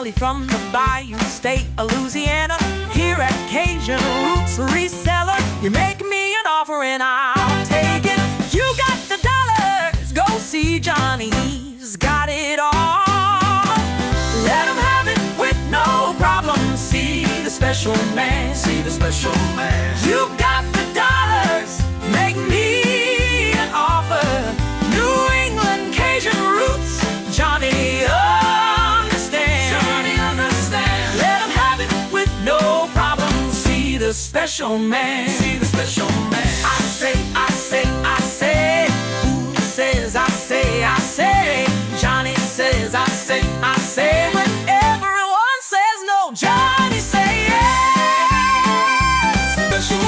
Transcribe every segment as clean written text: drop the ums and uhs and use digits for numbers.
originally from the Bayou State of Louisiana. Here at Cajun Roots Reseller, you're making me an offer and I'll take it. You got the dollars, go see Johnny, he's got it all. Let him have it with no problem. See the special man, see the special man. You got the dollars, make me an offer. New England Kajun Roots, Johnny understands. Johnny understands. Let him have it with no problem. See the special man, see the special man. I say, I say, I say. Who says I say, I say? Johnny says I say, I say. When everyone says no, Johnny say yes. Special man.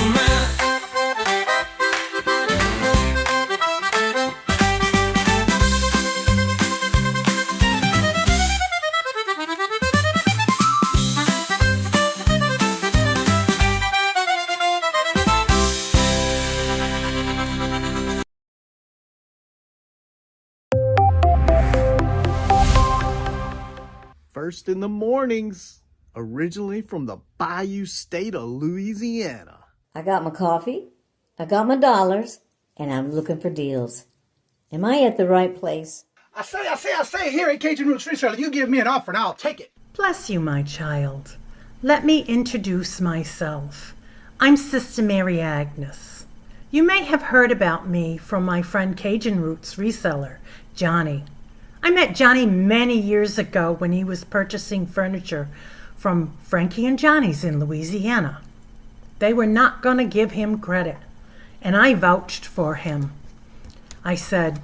First in the mornings, originally from the Bayou State of Louisiana. I got my coffee, I got my dollars, and I'm looking for deals. Am I at the right place? I say, here at Cajun Roots Reseller, you give me an offer and I'll take it. Bless you, my child. Let me introduce myself. I'm Sister Mary Agnes. You may have heard about me from my friend Cajun Roots Reseller, Johnny. I met Johnny many years ago when he was purchasing furniture from Frankie and Johnny's in Louisiana. They were not going to give him credit, and I vouched for him. I said,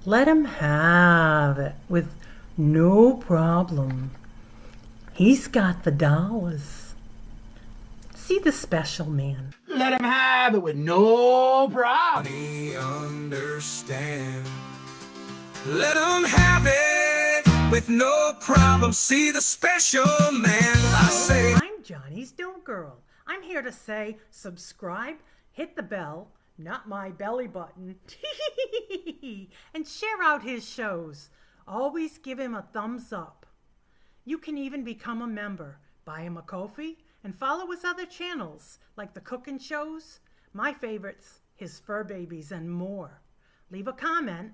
let him have it with no problem. He's got the dollars. See the special man. Let him have it with no problem. Johnny understand. Let him have it with no problem. See the special man. I say, I'm Johnny's do girl. I'm here to say subscribe, hit the bell, not my belly button, and share out his shows. Always give him a thumbs up. You can even become a member. Buy him a coffee and follow his other channels like the cooking shows, my favorites, his fur babies, and more. Leave a comment.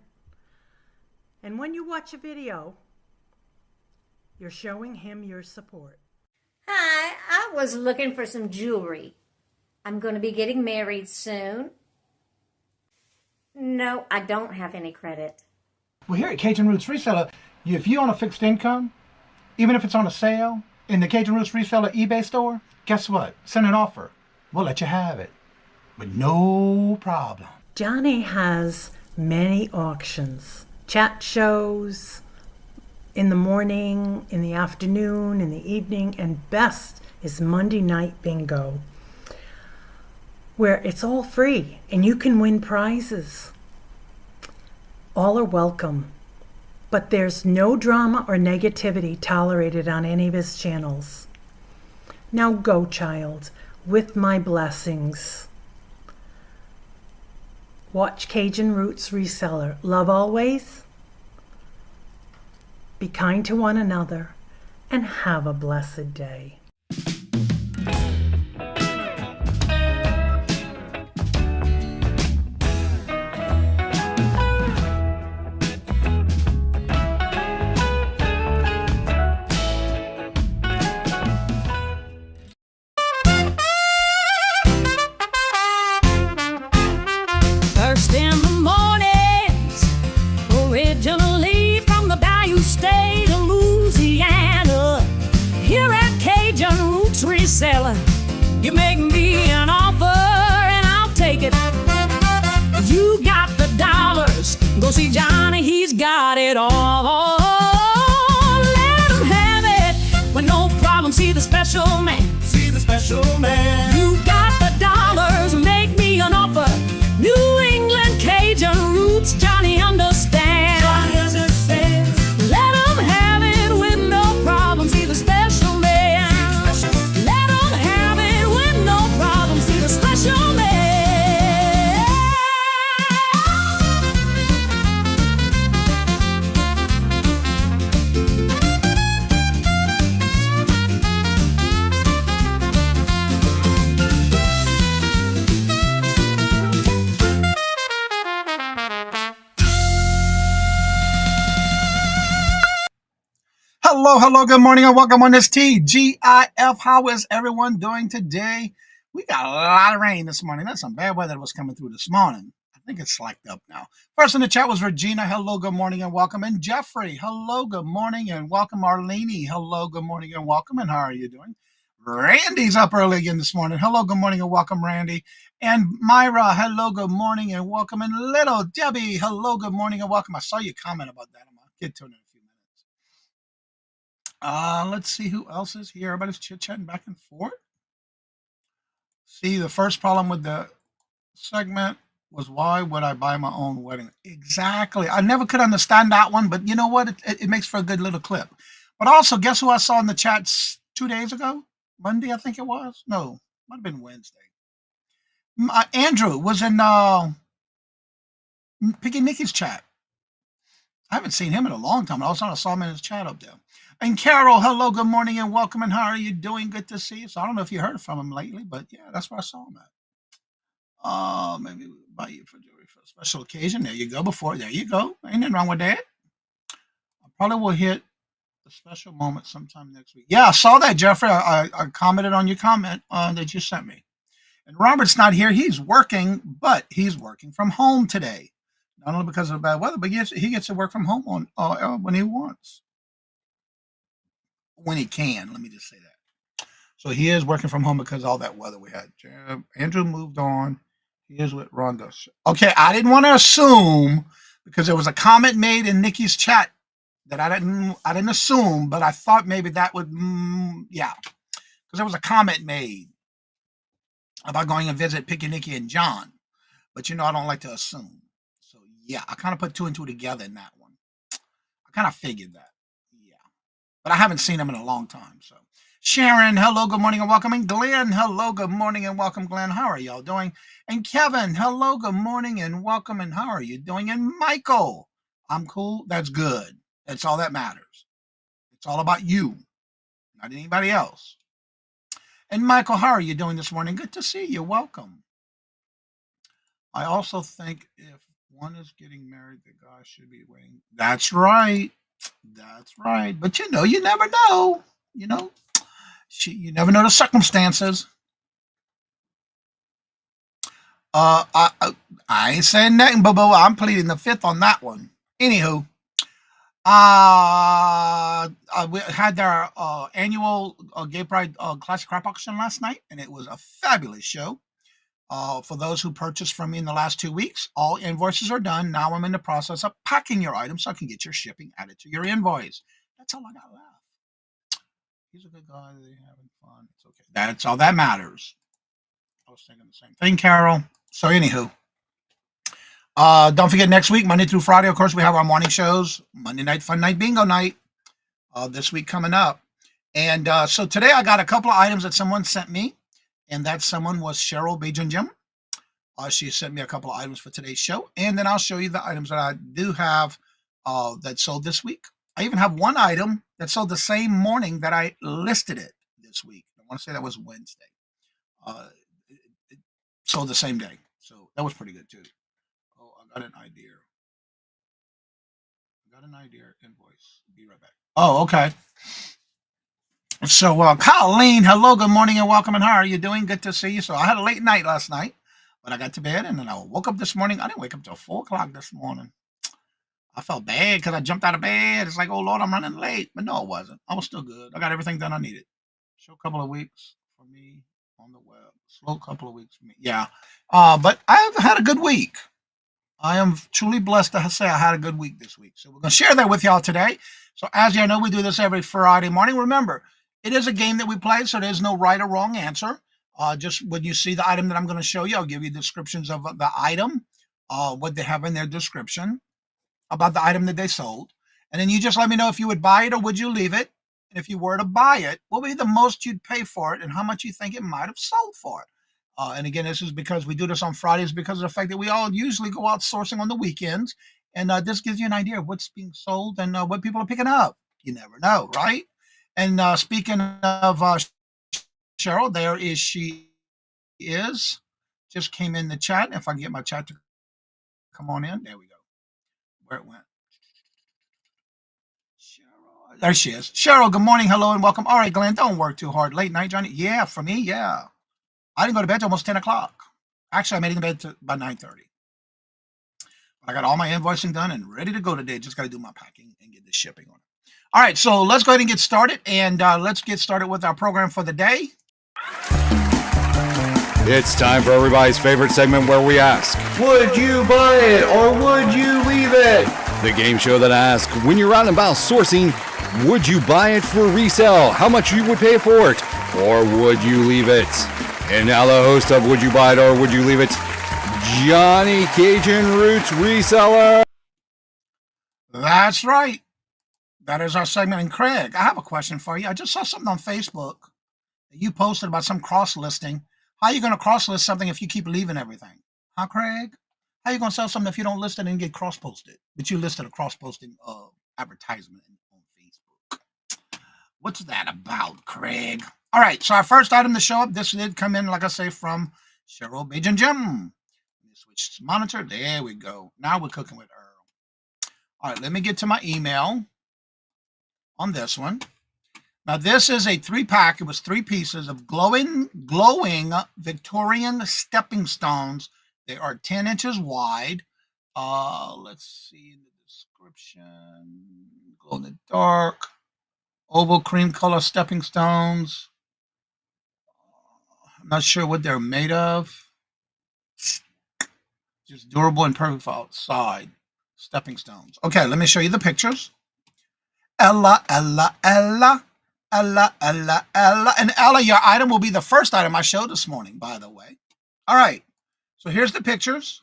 And when you watch a video, you're showing him your support. Hi, I was looking for some jewelry. I'm going to be getting married soon. No, I don't have any credit. Well, here at Cajun Roots Reseller, if you own a fixed income, even if it's on a sale, in the Cajun Roots Reseller eBay store, guess what? Send an offer. We'll let you have it with no problem. Johnny has many auctions, chat shows, in the morning, in the afternoon, in the evening, and best is Monday night bingo, where it's all free and you can win prizes. All are welcome, but there's no drama or negativity tolerated on any of his channels. Now go, child, with my blessings. Watch Cajun Roots Reseller. Love always. Be kind to one another and have a blessed day. First in the mornings, originally from the Bayou State of Louisiana. Here at Cajun Roots Reseller, you make me an offer and I'll take it. You got the dollars, go see Johnny, he's got it all. Let him have it with no problem. See the special man, see the special man. You got the dollars, make me an offer. New England Kajun Roots, Johnny understands. Johnny understands. Let him have it with no problem. See the special man. Let him have it with no problem. See the special man. Hello, good morning and welcome on this TGIF. How is everyone doing today? We got a lot of rain this morning. That's some bad weather that was coming through this morning. I think it's slacked up now. First in the chat was Regina. Hello, good morning and welcome. And Jeffrey. Hello, good morning and welcome. Arlene. Hello, good morning and welcome. And how are you doing? Randy's up early again this morning. Hello, good morning and welcome, Randy. And Myra, hello, good morning and welcome. And little Debbie, hello, good morning and welcome. I saw you comment about that. I'm going to get to it in a few minutes. Let's see who else is here. Everybody's chit-chatting back and forth. See, the first problem with the segment was, why would I buy my own wedding? Exactly. I never could understand that one, but you know what? It makes for a good little clip. But also, guess who I saw in the chats 2 days ago? Monday, I think it was. No, might have been Wednesday. Andrew was in Piggy Nicky's chat. I haven't seen him in a long time. I saw him in his chat up there. And Carol, hello, good morning and welcome. And how are you doing? Good to see you. So I don't know if you heard from him lately, but yeah, that's where I saw him at. Maybe we'll buy you for jewelry for a special occasion. There you go. There you go. Ain't nothing wrong with that. I probably will hit a special moment sometime next week. Yeah, I saw that, Jeffrey. I commented on your comment that you sent me. And Robert's not here. He's working, but he's working from home today. Not only because of bad weather, but yes, he gets to work from home on when he wants. When he can, let me just say that. So he is working from home because of all that weather we had. Andrew moved on. He is with Rhonda. Okay, I didn't want to assume, because there was a comment made in Nikki's chat that I didn't assume, but I thought maybe that would, yeah, because there was a comment made about going and visit Picky Nicky and John, but I don't like to assume. So yeah, I kind of put two and two together in that one. I kind of figured that, yeah, but I haven't seen them in a long time. So Sharon, hello, good morning and welcome. And Glenn, hello, good morning and welcome. Glenn, how are y'all doing? And Kevin, hello, good morning and welcome. And how are you doing? And Michael, I'm cool. That's good. That's all that matters. It's all about you, not anybody else. And Michael, how are you doing this morning? Good to see you. Welcome. I also think if one is getting married, the guy should be waiting. That's right. That's right. But you never know. You never know the circumstances. I ain't saying nothing, Bobo. I'm pleading the fifth on that one. Anywho, we had our annual Gay Pride Classic Crap Auction last night, and it was a fabulous show. For those who purchased from me in the last 2 weeks, all invoices are done. Now I'm in the process of packing your items so I can get your shipping added to your invoice. That's all I got left. He's a good guy. They're having fun. It's okay. That's all that matters. I was thinking the same thing, Carol. So anywho, don't forget next week, Monday through Friday, of course, we have our morning shows. Monday night, fun night, bingo night. This week coming up. And so today I got a couple of items that someone sent me. And that someone was Cheryl Bajan Jim. She sent me a couple of items for today's show. And then I'll show you the items that I do have that sold this week. I even have one item that sold the same morning that I listed it this week. I want to say that was Wednesday. It sold the same day. So that was pretty good too. Oh, I got an idea. Invoice. Be right back. Oh, okay. So, Colleen, hello, good morning and welcome. And how are you doing? Good to see you. So I had a late night last night, but I got to bed and then I woke up this morning. I didn't wake up till 4 o'clock this morning. I felt bad because I jumped out of bed. It's like, oh Lord, I'm running late. But no, it wasn't. I was still good. I got everything done I needed. Show a couple of weeks for me on the web. Slow couple of weeks for me. Yeah. But I've had a good week. I am truly blessed to say I had a good week this week. So we're going to share that with y'all today. So as you know, we do this every Friday morning. Remember, it is a game that we play, so there's no right or wrong answer. Just when you see the item that I'm going to show you, I'll give you descriptions of the item, what they have in their description about the item that they sold. And then you just let me know if you would buy it or would you leave it. And if you were to buy it, what would be the most you'd pay for it and how much you think it might have sold for it. And again, this is because we do this on Fridays because of the fact that we all usually go out sourcing on the weekends. And this gives you an idea of what's being sold and what people are picking up. You never know, right? And speaking of Cheryl, there is she is. Just came in the chat. If I can get my chat to come on in. There we go. Where it went. Cheryl, There she is. Cheryl, good morning, hello, and welcome. All right, Glenn, don't work too hard. Late night, Johnny? Yeah, for me, yeah. I didn't go to bed till almost 10 o'clock. Actually, I made it to bed by 9:30. I got all my invoicing done and ready to go today. Just got to do my packing and get the shipping on it. All right, so let's go ahead and get started. And let's get started with our program for the day. It's time for everybody's favorite segment where we ask, would you buy it or would you leave it? the game show that asks, when you're out and about sourcing, would you buy it for resale? How much you would pay for it? Or would you leave it? And now the host of Would You Buy It or Would You Leave It, Johnny Cajun Roots Reseller. That's right. That is our segment. And Craig, I have a question for you. I just saw something on Facebook that you posted about some cross-listing. How are you going to cross-list something if you keep leaving everything? Huh, Craig? How are you going to sell something if you don't list it and get cross-posted? But you listed a cross-posting advertisement on Facebook. What's that about, Craig? All right, so our first item to show up, this did come in, like I say, from Cheryl Bajan Jim. Switch monitor. There we go. Now we're cooking with Earl. All right, let me get to my email on this one. Now, this is a 3-pack. It was 3 pieces of glowing Victorian stepping stones. They are 10 inches wide. Let's see in the description. Glow in the dark. Oval cream color stepping stones. I'm not sure what they're made of. Just durable and perfect for outside stepping stones. Okay, let me show you the pictures. Ella. And Ella, your item will be the first item I showed this morning, by the way. All right, so here's the pictures.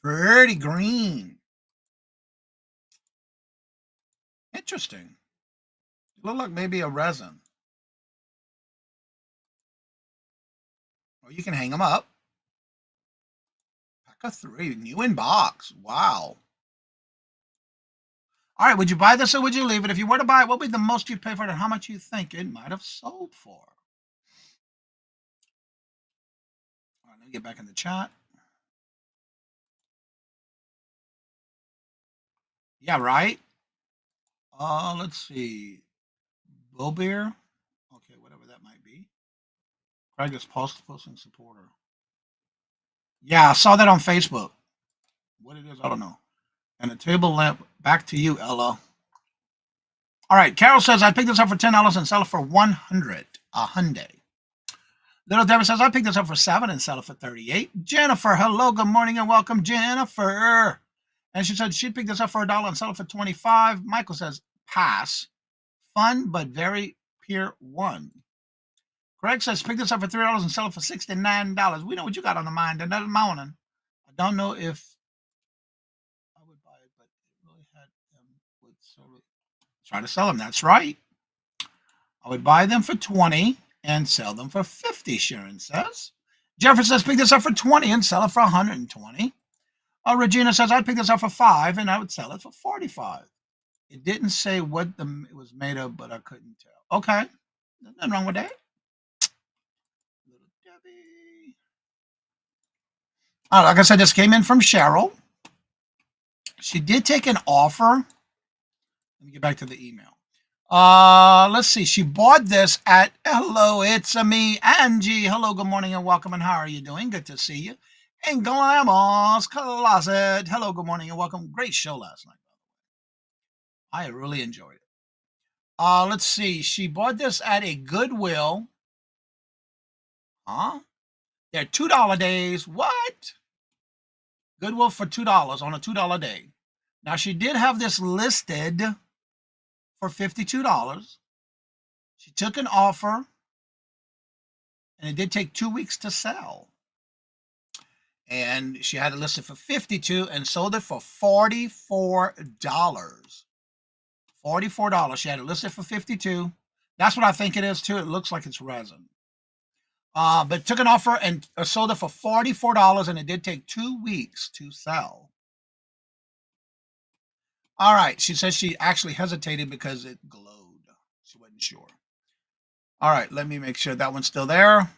Pretty green. Interesting. Look like maybe a resin. Or you can hang them up. Pack of 3, new in box. Wow. All right, would you buy this or would you leave it? If you were to buy it, what would be the most you'd pay for it and how much you think it might have sold for? All right, let me get back in the chat. Yeah, right? Let's see. Bull beer. Okay, whatever that might be. Craig is posting supporter. Yeah, I saw that on Facebook. What it is, I don't know. And a table lamp. Back to you, Ella. All right, Carol says, I picked this up for $10 and sell it for $100. A Hyundai. Little Debbie says, I picked this up for $7 and sell it for $38. Jennifer, hello, good morning and welcome, Jennifer. And she said she'd pick this up for $1 and sell it for $25. Michael says, pass. Fun, but very pure one. Greg says, pick this up for $3 and sell it for $69. We know what you got on the mind another morning. I don't know if I would buy it, but it really had them would try to sell them. That's right. I would buy them for $20 and sell them for $50, Sharon says. Jeffrey says, pick this up for $20 and sell it for $120. Regina says, I'd pick this up for $5 and I would sell it for $45. It didn't say what it was made of, but I couldn't tell. Okay. Nothing wrong with that. Little Debbie. Like I said, this came in from Cheryl. She did take an offer. Let me get back to the email. Let's see. She bought this at, hello, it's me, Angie. Hello, good morning and welcome. And how are you doing? Good to see you. In Glamor's Closet. Hello, good morning and welcome. Great show last night. I really enjoyed it. Let's see. She bought this at a Goodwill. Huh? They're $2 days. What? Goodwill for $2 on a $2 day. Now, she did have this listed for $52. She took an offer, and it did take 2 weeks to sell. And she had it listed for $52 and sold it for $44. $44. She had it listed for $52. That's what I think it is too. It looks like it's resin. But took an offer and sold it for $44, and it did take 2 weeks to sell. All right. She says she actually hesitated because it glowed. She wasn't sure. All right. Let me make sure that one's still there.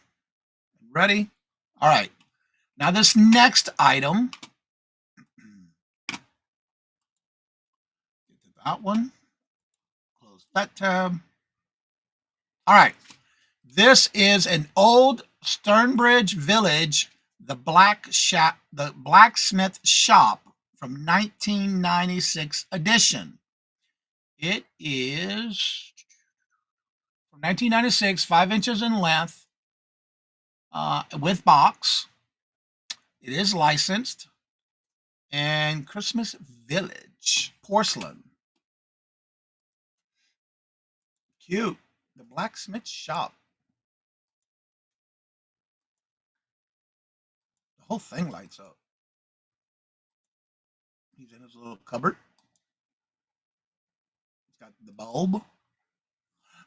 Ready? All right. Now this next item. Get to that one. All right. This is an old Sternbridge Village, the blacksmith shop from 1996 edition. It is from 1996, 5 inches in length, with box. It is licensed. And Christmas Village porcelain. Cute. The blacksmith shop. The whole thing lights up. He's in his little cupboard. It's got the bulb.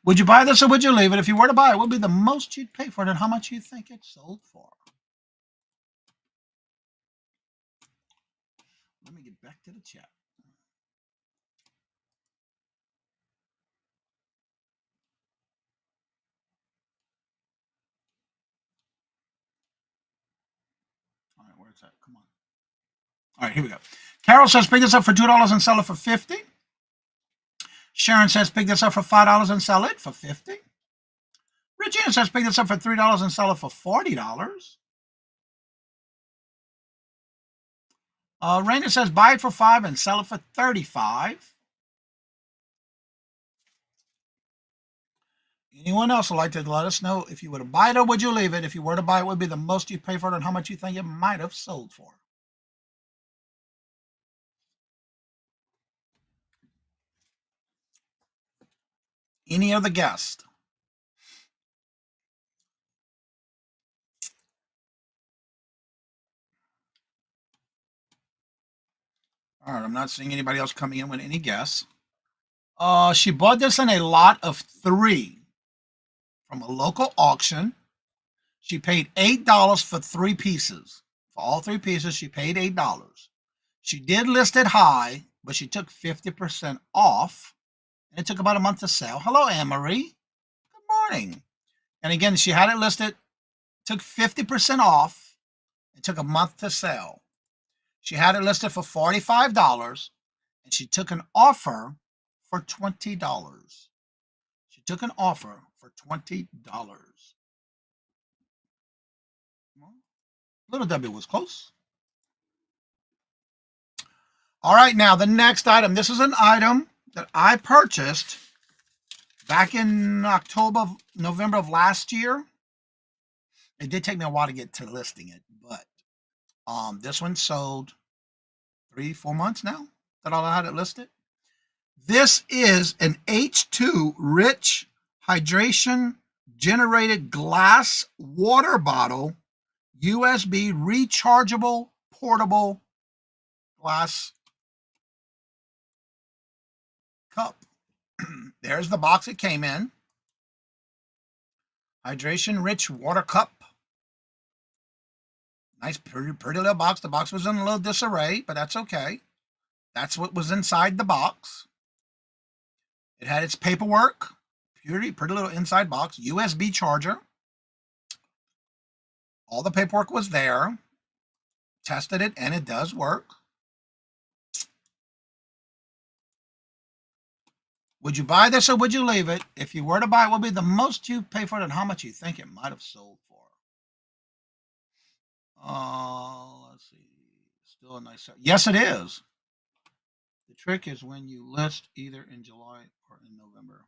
Would you buy this or would you leave it? If you were to buy it, what would be the most you'd pay for it and how much you think it sold for? Let me get back to the chat. All right, where's that? Come on. All right, here we go. Carol says pick this up for $2 and sell it for $50. Sharon says pick this up for $5 and sell it for $50. Regina says pick this up for $3 and sell it for $40. Raina says buy it for $5 and sell it for $35. Anyone else would like to let us know if you were to buy it or would you leave it? If you were to buy it, what would be the most you'd pay for it and how much you think it might have sold for? Any other guest? All right, I'm not seeing anybody else coming in with any guess. She bought this in a lot of 3 from a local auction. She paid $8 for 3 pieces. For all 3 pieces, she paid $8. She did list it high, but she took 50% off. And it took about a month to sell. Hello, Anne-Marie. Good morning. And again, she had it listed, took 50% off. It took a month to sell. She had it listed for $45, and she took an offer for $20. She took an offer for $20. Little Debbie was close. All right, now the next item. This is an item that I purchased back in November of last year. It did take me a while to get to listing it, but this one sold 3-4 months now that I had it listed. This is an H2 rich hydration generated glass water bottle, USB rechargeable portable glass cup. There's the box it came in. Hydration rich water cup. Nice, pretty little box. The box was in a little disarray, but that's okay. That's what was inside the box. It had its paperwork. Pretty little inside box. USB charger. All the paperwork was there. Tested it, and it does work. Would you buy this or would you leave it? If you were to buy it, what would be the most you pay for it and how much you think it might have sold for? Let's see. Still a nice. Yes, it is. The trick is when you list either in July or in November.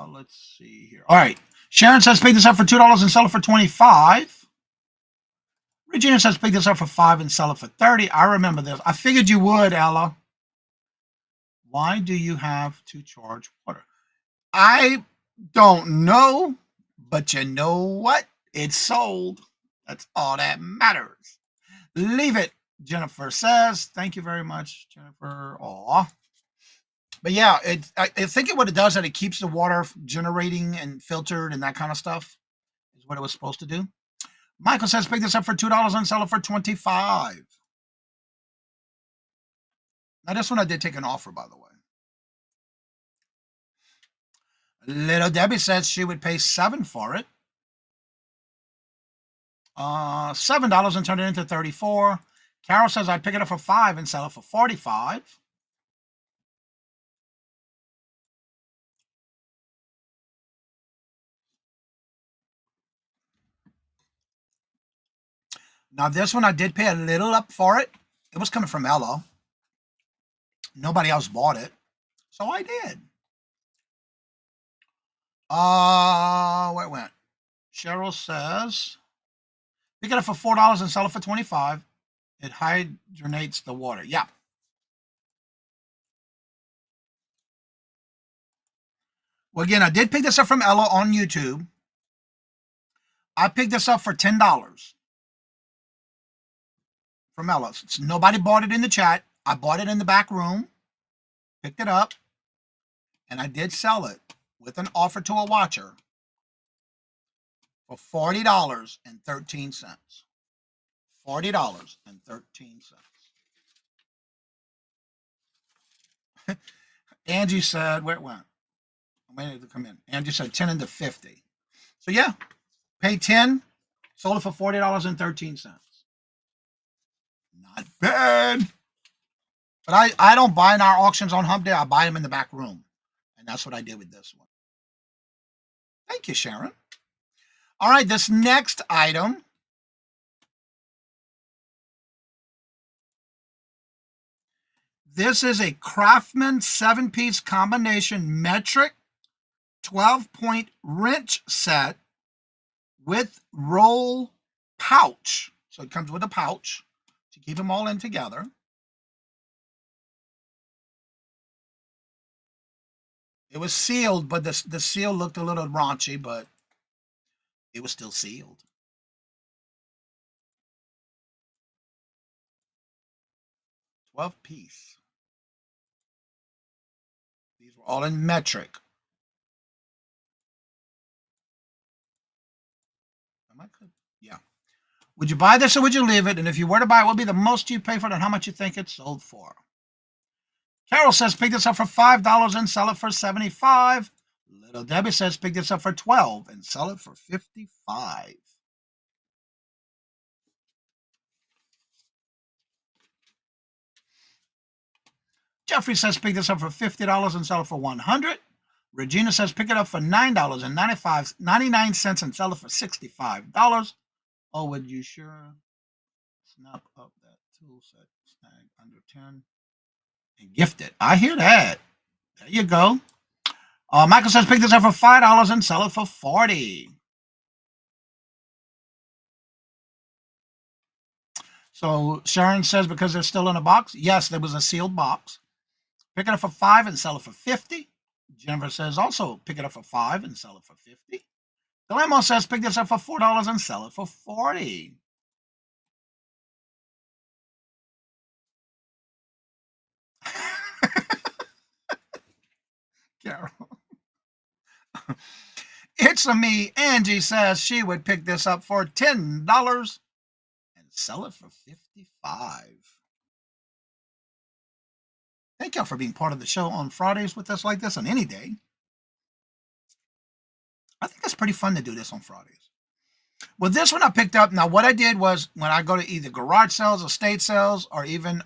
Let's see here. All right. Sharon says pick this up for $2 and sell it for $25. Regina says pick this up for $5 and sell it for $30. I remember this. I figured you would, Ella. Why do you have to charge water? I don't know, but you know what? It's sold. That's all that matters. Leave it, Jennifer says. Thank you very much, Jennifer. Aw. But yeah, I think what it does is that it keeps the water generating and filtered and that kind of stuff is what it was supposed to do. Michael says pick this up for $2 and sell it for $25. Now this one I did take an offer, by the way. Little Debbie says she would pay $7 for it. $7 and turn it into $34. Carol says I'd pick it up for $5 and sell it for $45. Now, this one I did pay a little up for it. It was coming from Ella. Nobody else bought it, so I did. Where it went? Cheryl says, pick it up for $4 and sell it for $25. It hydrogenates the water. Yeah. Well, again, I did pick this up from Ella on YouTube. I picked this up for $10 from Ella. Nobody bought it in the chat. I bought it in the back room, picked it up, and I did sell it with an offer to a watcher for $40.13. $40.13. Angie said, where it went? I'm waiting to come in. Angie said 10 into 50. So yeah, paid 10, sold it for $40.13. Not bad. But I don't buy in our auctions on Hump Day. I buy them in the back room. And that's what I did with this one. Thank you, Sharon. All right, this next item. This is a Craftsman 7-piece combination metric 12-point wrench set with roll pouch. So it comes with a pouch to keep them all in together. It was sealed, but the seal looked a little raunchy, but it was still sealed. $12-piece. These were all in metric. Yeah. Would you buy this or would you leave it? And if you were to buy it, what would be the most you pay for it and how much you think it sold for? Carol says, pick this up for $5 and sell it for $75. Little Debbie says, pick this up for $12 and sell it for $55. Jeffrey says, pick this up for $50 and sell it for $100. Regina says, pick it up for $9.99 and sell it for $65. Oh, would you sure snap up that tool set snag under 10 and gift it? I hear that. There you go. Michael says, pick this up for $5 and sell it for $40. So Sharon says, because they're still in a box. Yes, there was a sealed box. Pick it up for $5 and sell it for $50. Jennifer says, also pick it up for $5 and sell it for $50. Guillermo says, pick this up for $4 and sell it for $40. Carol. It's a me. Angie says she would pick this up for $10 and sell it for $55. Thank y'all for being part of the show on Fridays with us like this on any day. I think it's pretty fun to do this on Fridays. Well, this one I picked up. Now, what I did was when I go to either garage sales, estate sales, or even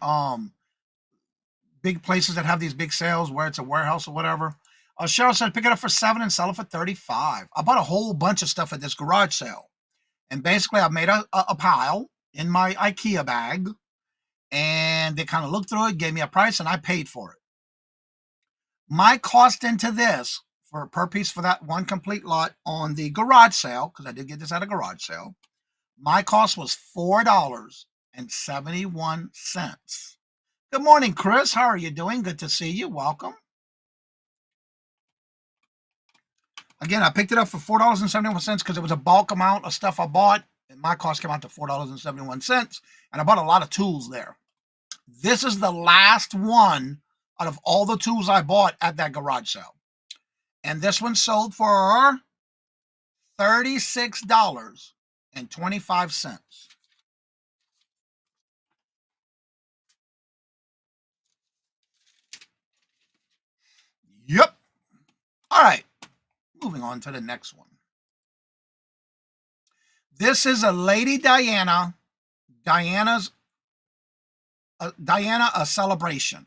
big places that have these big sales where it's a warehouse or whatever, Cheryl said pick it up for $7 and sell it for $35. I bought a whole bunch of stuff at this garage sale. And basically, I made a pile in my IKEA bag. And they kind of looked through it, gave me a price, and I paid for it. My cost into this per piece for that one complete lot on the garage sale, because I did get this at a garage sale, my cost was $4.71. Good morning, Chris. How are you doing? Good to see you. Welcome. Again, I picked it up for $4.71 because it was a bulk amount of stuff I bought, and my cost came out to $4.71, and I bought a lot of tools there. This is the last one out of all the tools I bought at that garage sale. And this one sold for $36.25. Yep. All right. Moving on to the next one. This is a Lady Diana. Diana, a Celebration.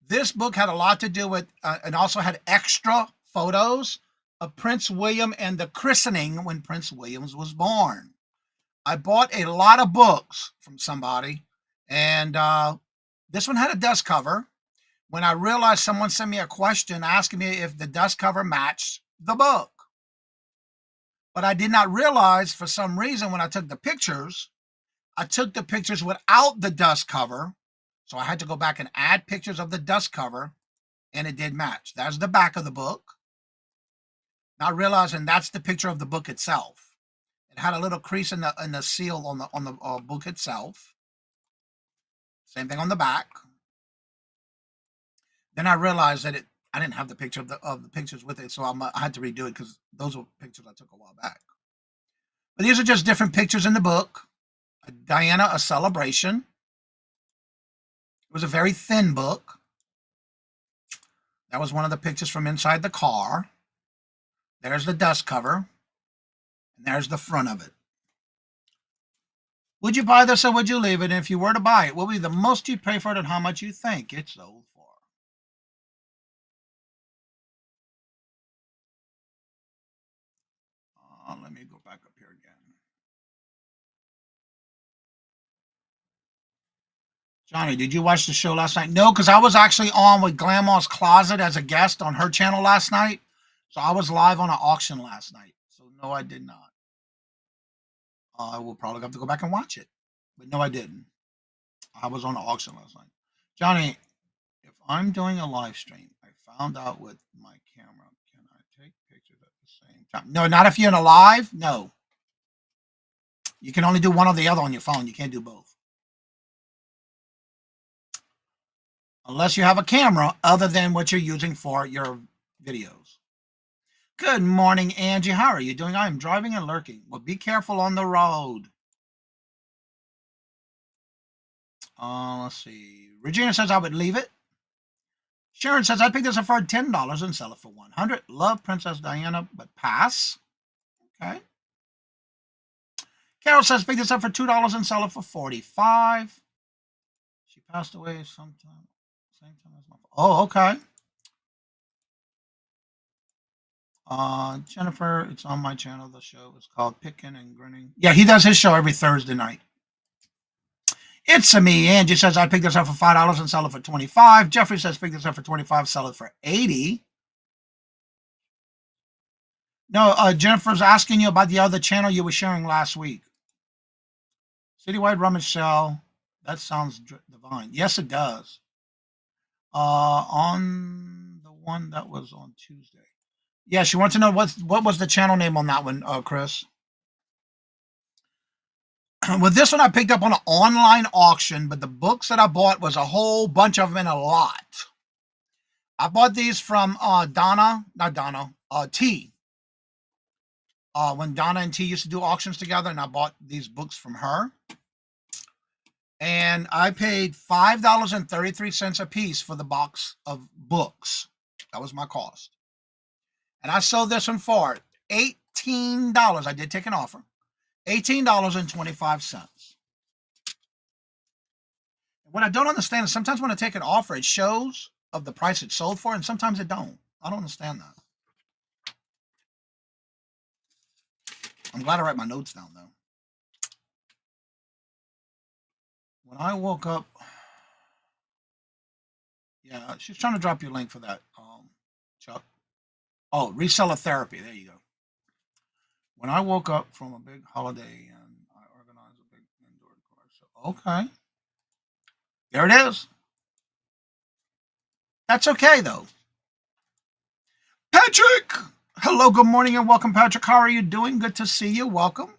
This book had a lot to do with, and also had extra photos of Prince William and the christening when Prince Williams was born. I bought a lot of books from somebody, and this one had a dust cover. When I realized someone sent me a question asking me if the dust cover matched the book. But I did not realize for some reason when I took the pictures without the dust cover. So I had to go back and add pictures of the dust cover, and it did match. That's the back of the book. Not realizing that's the picture of the book itself. It had a little crease in the seal on the book itself. Same thing on the back. Then I realized that I didn't have the picture of the pictures with it, so I had to redo it because those were pictures I took a while back. But these are just different pictures in the book. Diana, a Celebration. It was a very thin book. That was one of the pictures from inside the car. There's the dust cover. And there's the front of it. Would you buy this or would you leave it? And if you were to buy it, what would be the most you'd pay for it and how much you think it's sold for? Let me go back up here again. Johnny, did you watch the show last night? No, because I was actually on with Grandma's Closet as a guest on her channel last night. So I was live on an auction last night. So no, I did not. I will probably have to go back and watch it. But no, I didn't. I was on an auction last night. Johnny, if I'm doing a live stream, I found out with my camera, can I take pictures at the same time? No, not if you're in a live. No. You can only do one or the other on your phone. You can't do both. Unless you have a camera other than what you're using for your videos. Good morning, Angie. How are you doing? I am driving and lurking. Well, be careful on the road. Let's see. Regina says I would leave it. Sharon says I'd pick this up for $10 and sell it for $100. Love Princess Diana, but pass. Okay. Carol says pick this up for $2 and sell it for $45. She passed away sometime. Same time as my. Oh, okay. Jennifer, it's on my channel. The show is called Picking and Grinning. Yeah, he does his show every Thursday night. It's a me. Angie says I pick this up for $5 and sell it for $25. Jeffrey says pick this up for $25, sell it for $80. No, Jennifer's asking you about the other channel you were sharing last week. Citywide Rummage Sale. That sounds divine. Yes, it does. On the one that was on Tuesday. Yeah, she wants to know what was the channel name on that one, Chris. With this one, I picked up on an online auction, but the books that I bought was a whole bunch of them in a lot. I bought these from T. When Donna and T used to do auctions together, and I bought these books from her. And I paid $5.33 a piece for the box of books. That was my cost. And I sold this one for $18. I did take an offer. $18.25. What I don't understand is sometimes when I take an offer, it shows of the price it's sold for, and sometimes it don't. I don't understand that. I'm glad I write my notes down, though. When I woke up, yeah, she's trying to drop you a link for that, Chuck. Oh, Reseller Therapy. There you go. When I woke up from a big holiday and I organized a big indoor car show. Okay. There it is. That's okay, though. Patrick! Hello, good morning, and welcome, Patrick. How are you doing? Good to see you. Welcome.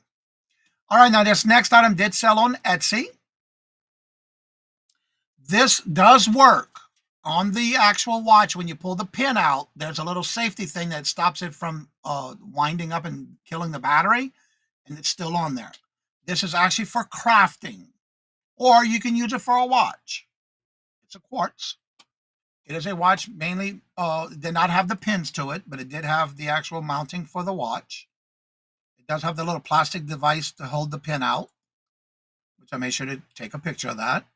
All right, now this next item did sell on Etsy. This does work on the actual watch. When you pull the pin out, there's a little safety thing that stops it from winding up and killing the battery, and it's still on there. This is actually for crafting, or you can use it for a watch. It's a quartz. It is a watch mainly, did not have the pins to it, but it did have the actual mounting for the watch. It does have the little plastic device to hold the pin out, which I made sure to take a picture of that.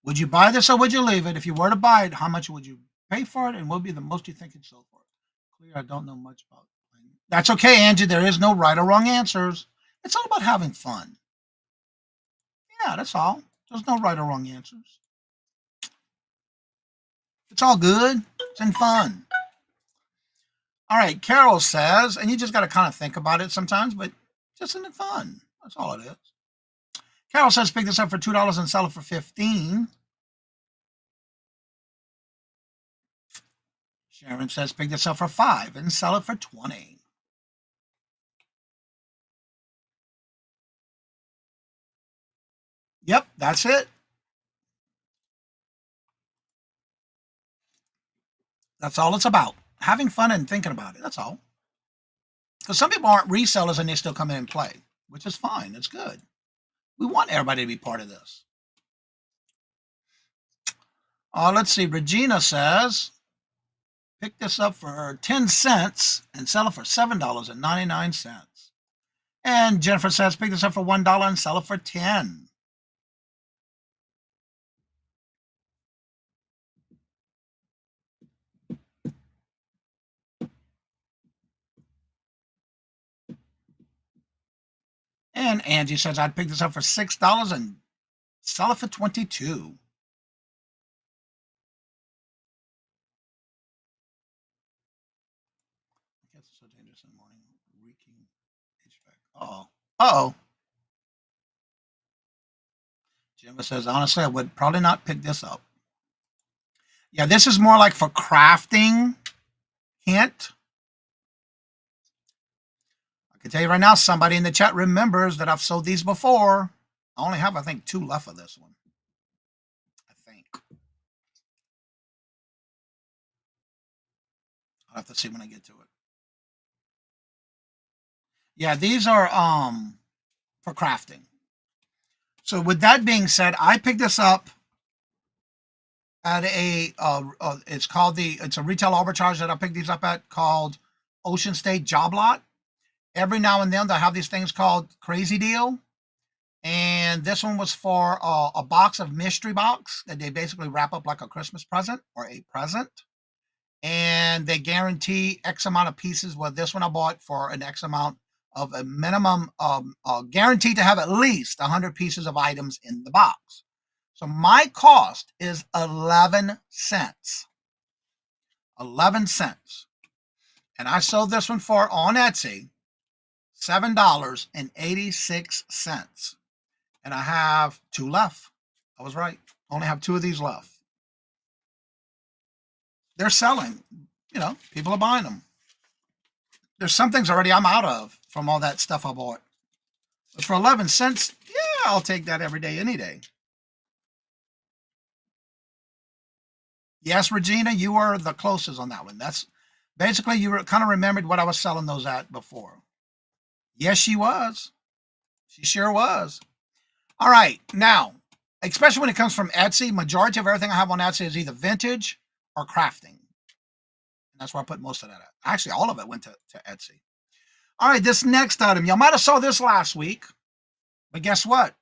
Would you buy this or would you leave it? If you were to buy it, how much would you pay for it? And what would be the most you think it's sold for? I don't know much about playing. That's okay, Angie. There is no right or wrong answers. It's all about having fun. Yeah, that's all. There's no right or wrong answers. It's all good. It's in fun. All right, Carol says, and you just got to kind of think about it sometimes, but just in fun. That's all it is. Carol says, pick this up for $2 and sell it for $15. Sharon says, pick this up for $5 and sell it for $20. Yep, that's it. That's all it's about. Having fun and thinking about it. That's all. Because some people aren't resellers and they still come in and play, which is fine. It's good. We want everybody to be part of this. Let's see. Regina says, pick this up for 10 cents and sell it for $7.99. And Jennifer says, pick this up for $1 and sell it for 10. And Angie says, I'd pick this up for $6 and sell it for $22. It's so dangerous in the morning. Reeking HVAC. Uh-oh. Uh-oh. Gemma says, honestly, I would probably not pick this up. Yeah, this is more like for crafting. Hint. I can tell you right now, somebody in the chat remembers that I've sold these before. I only have, I think, 2 left of this one. I think. I'll have to see when I get to it. Yeah, these are for crafting. So with that being said, I picked this up at a it's a retail arbitrage that I picked these up at called Ocean State Job Lot. Every now and then they have these things called Crazy Deal. And this one was for a box of mystery box that they basically wrap up like a Christmas present or a present. And they guarantee X amount of pieces. Well, this one I bought for an X amount of a minimum, guaranteed to have at least 100 pieces of items in the box. So my cost is 11 cents. 11 cents. And I sold this one for, on Etsy, $7.86. And I have 2 left. I was right. Only have 2 of these left. They're selling. You know, people are buying them. There's some things already I'm out of from all that stuff I bought. But for 11 cents, yeah, I'll take that every day, any day. Yes, Regina, you were the closest on that one. That's basically, you kind of remembered what I was selling those at before. Yes, she was. She sure was. All right. Now, especially when it comes from Etsy, majority of everything I have on Etsy is either vintage or crafting. And that's where I put most of that at. Actually, all of it went to Etsy. All right, this next item. Y'all might have saw this last week. But guess what?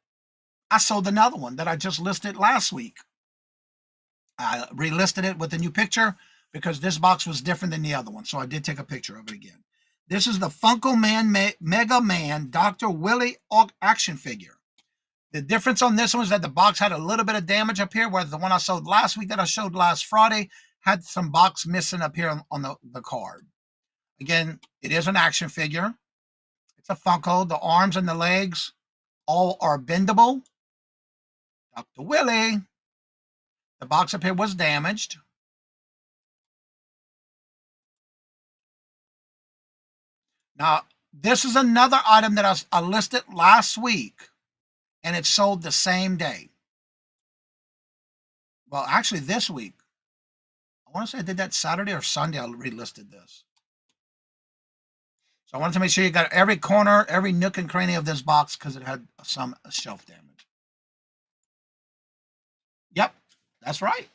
I sold another one that I just listed last week. I relisted it with a new picture because this box was different than the other one. So I did take a picture of it again. This is the Funko Man Mega Man Dr. Willy action figure. The difference on this one is that the box had a little bit of damage up here, where the one I sold last week that I showed last Friday had some box missing up here on the card. Again, it is an action figure. It's a Funko. The arms and the legs all are bendable. Dr. Willy. The box up here was damaged. Now, this is another item that I listed last week, and it sold the same day. Well, actually, this week. I want to say I did that Saturday or Sunday. I relisted this. So I wanted to make sure you got every corner, every nook and cranny of this box because it had some shelf damage. Yep, that's right.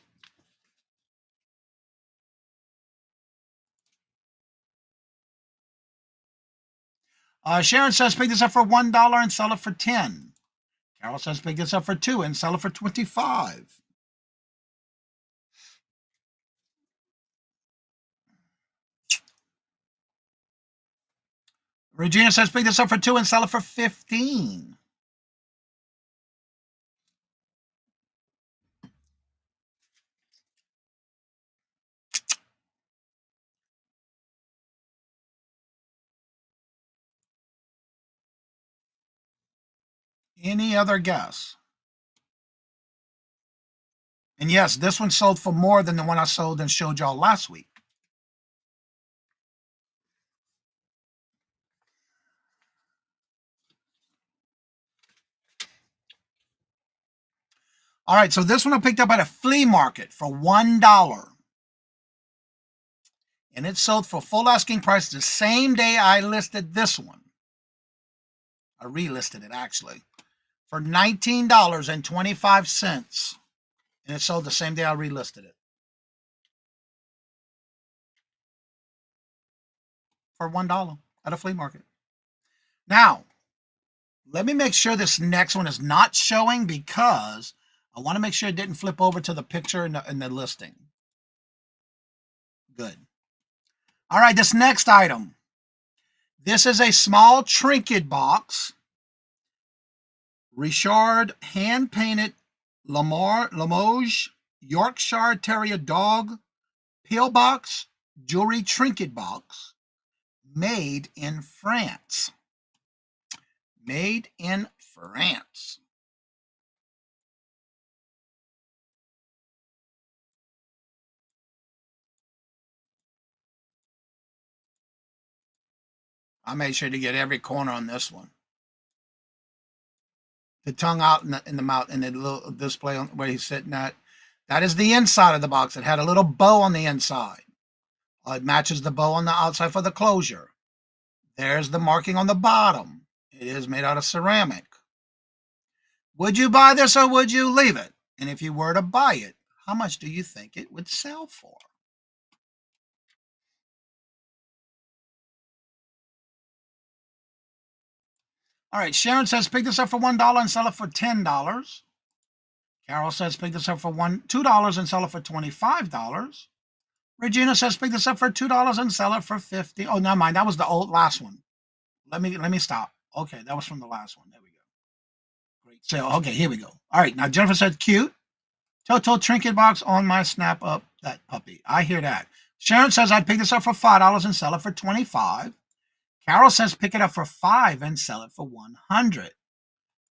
Sharon says, pick this up for $1 and sell it for 10. Carol says, pick this up for 2 and sell it for 25. Regina says pick this up for 2 and sell it for 15. Any other guess? And yes, this one sold for more than the one I sold and showed y'all last week. All right, so this one I picked up at a flea market for $1. And it sold for full asking price the same day I listed this one. I relisted it actually for $19.25. And it sold the same day I relisted it. For $1 at a flea market. Now, let me make sure this next one is not showing because I want to make sure it didn't flip over to the picture in the listing. Good. All right, this next item. This is a small trinket box. Richard hand-painted Limoges Yorkshire Terrier dog pillbox jewelry trinket box made in France. Made in France. I made sure to get every corner on this one. The tongue out in the mouth and the little display on where he's sitting at. That is the inside of the box. It had a little bow on the inside. It matches the bow on the outside for the closure. There's the marking on the bottom. It is made out of ceramic. Would you buy this or would you leave it? And if you were to buy it, how much do you think it would sell for? All right, Sharon says pick this up for $1 and sell it for $10. Carol says pick this up for $2 and sell it for $25. Regina says pick this up for $2 and sell it for $50. Oh, never mind. That was the last one. Let me stop. Okay, that was from the last one. There we go. Great sale. Okay, here we go. All right, now Jennifer said cute. Toto trinket box on my snap up that puppy. I hear that. Sharon says I'd pick this up for $5 and sell it for $25. Carol says pick it up for $5 and sell it for $100.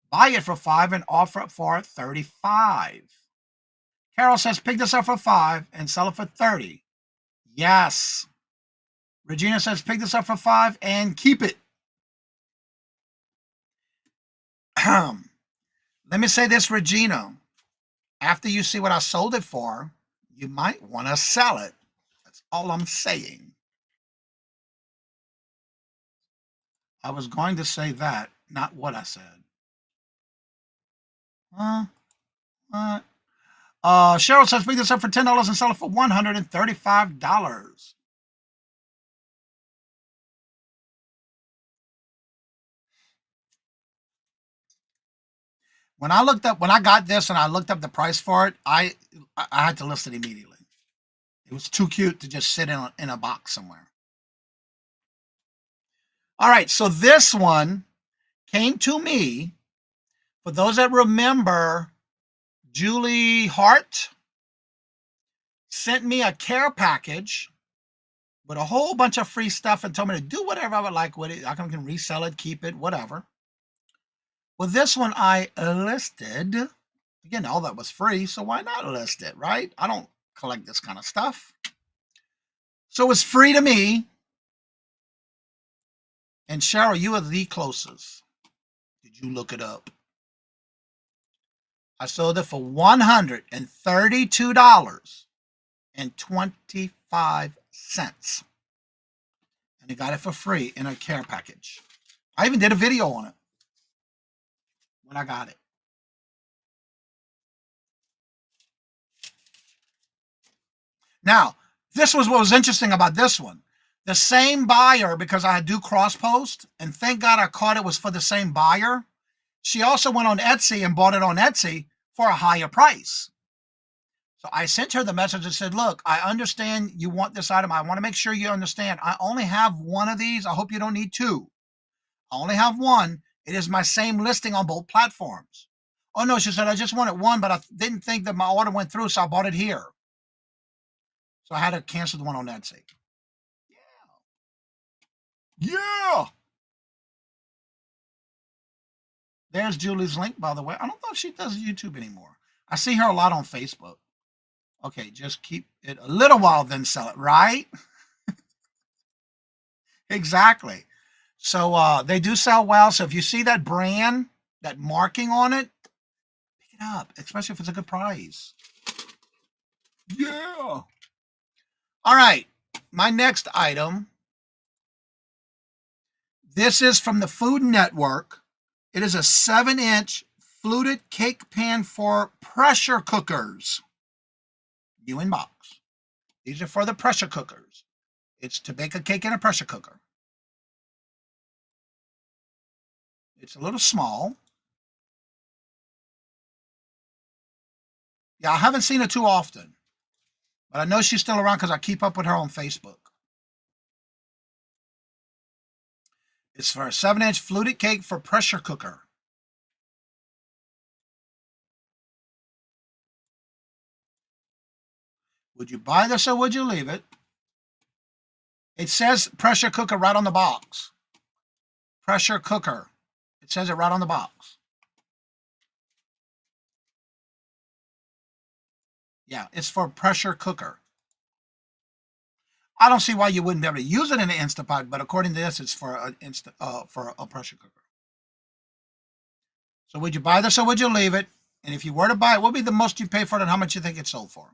Buy it for $5 and offer it for $35. Carol says pick this up for $5 and sell it for $30. Yes. Regina says pick this up for $5 and keep it. Let me say this, Regina. After you see what I sold it for, you might want to sell it. That's all I'm saying. I was going to say that, not what I said. Cheryl says pick this up for $10 and sell it for $135. When I got this and I looked up the price for it, I had to list it immediately. It was too cute to just sit in a box somewhere. All right, so this one came to me. For those that remember, Julie Hart sent me a care package with a whole bunch of free stuff and told me to do whatever I would like with it. I can resell it, keep it, whatever. Well, this one I listed. Again, all that was free, so why not list it, right? I don't collect this kind of stuff. So it's free to me. And Cheryl, you are the closest. Did you look it up? I sold it for $132.25. And I got it for free in a care package. I even did a video on it when I got it. Now, this was what was interesting about this one. The same buyer, because I do cross post, and thank God I caught it was for the same buyer. She also went on Etsy and bought it on Etsy for a higher price. So I sent her the message and said, look, I understand you want this item. I want to make sure you understand. I only have one of these. I hope you don't need two. I only have one. It is my same listing on both platforms. Oh no, she said, I just wanted one, but I didn't think that my order went through, so I bought it here. So I had to cancel the one on Etsy. Yeah. There's Julie's link, by the way. I don't know if she does YouTube anymore. I see her a lot on Facebook. Okay, just keep it a little while, then sell it, right? Exactly. So they do sell well. So if you see that brand, that marking on it, pick it up, especially if it's a good price. Yeah. All right. My next item. This is from the Food Network. It is a 7-inch fluted cake pan for pressure cookers. New in box. These are for the pressure cookers. It's to bake a cake in a pressure cooker. It's a little small. Yeah, I haven't seen it too often, but I know she's still around because I keep up with her on Facebook. It's for a 7-inch fluted cake for pressure cooker. Would you buy this or would you leave it? It says pressure cooker right on the box. Pressure cooker. It says it right on the box. Yeah, it's for pressure cooker. I don't see why you wouldn't be able to use it in an Instant Pot, but according to this, it's for a pressure cooker. So would you buy this or would you leave it? And if you were to buy it, what would be the most you pay for it and how much you think it sold for?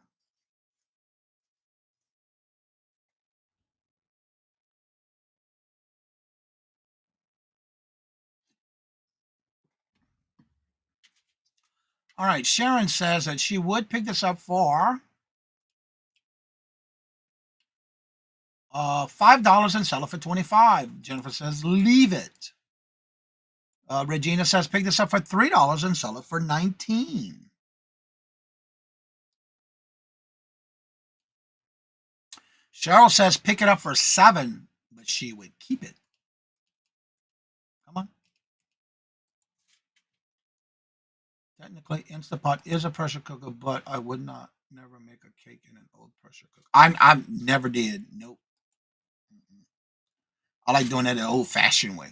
All right, Sharon says that she would pick this up for $5 and sell it for $25. Jennifer says leave it. Regina says pick this up for $3 and sell it for $19. Cheryl says pick it up for $7, but she would keep it. Come on. Technically, Instant Pot is a pressure cooker, but I would never make a cake in an old pressure cooker. I never did. Nope. I like doing it the old-fashioned way.